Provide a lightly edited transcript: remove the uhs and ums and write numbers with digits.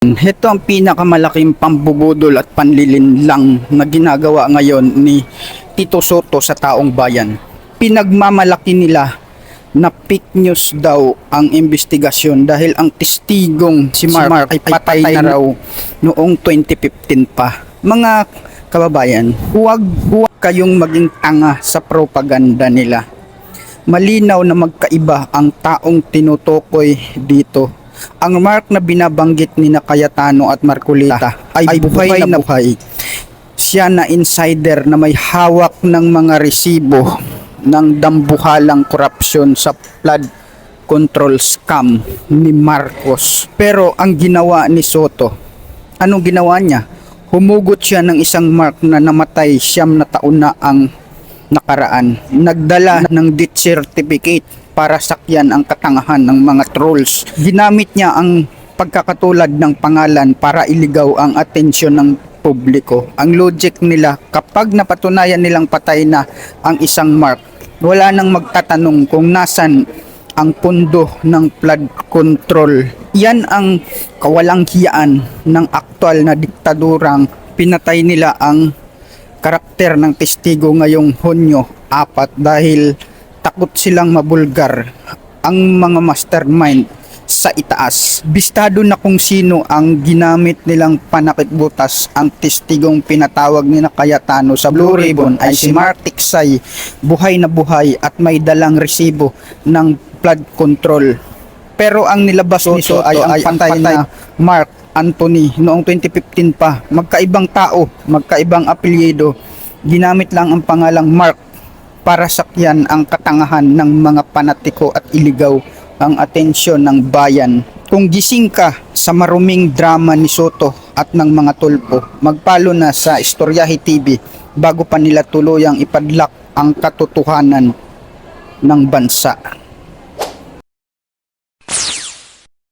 Ito ang pinakamalaking pambubudol at panlilinlang na ginagawa ngayon ni Tito Soto sa taong bayan. Pinagmamalaki nila na fake news daw ang investigasyon dahil ang testigong si Mark ay patay na raw noong 2015 pa. Mga kababayan, huwag kayong maging tanga sa propaganda nila. Malinaw na magkaiba ang taong tinutukoy dito. Ang Mark na binabanggit ni Cayetano at Marcolita ay buhay na buhay. Siya na insider na may hawak ng mga resibo ng dambuhalang korupsyon sa flood control scam ni Marcos. Pero ang ginawa ni Soto, anong ginawa niya? Humugot siya ng isang Mark na namatay 9 na taon na ang nakaraan. Nagdala ng death certificate para sakyan ang katangahan ng mga trolls. Ginamit niya ang pagkakatulad ng pangalan para iligaw ang atensyon ng publiko. Ang logic nila, kapag napatunayan nilang patay na ang isang Mark, wala nang magtatanong kung nasan ang pundo ng flood control. Yan ang kawalang hiyaan ng aktual na diktadurang pinatay nila ang karakter ng testigo ngayong Hunyo 4 dahil takot silang mabulgar ang mga mastermind sa itaas. Bistado na kung sino ang ginamit nilang panakit butas. Ang testigong pinatawag ni Cayetano sa Blue Ribbon ay si Mark Tiksay, buhay na buhay at may dalang resibo ng flood control. Pero ang nilabas nito ay ang patay na Mark Anthony noong 2015 pa. Magkaibang tao, magkaibang apelyido. Ginamit lang ang pangalang Mark para sakyan ang katangahan ng mga panatiko at iligaw ang atensyon ng bayan. Kung gising ka sa maruming drama ni Soto at ng mga tulpo, magpalo na sa Istoryahe TV bago pa nila tuluyang ipadlak ang katotohanan ng bansa.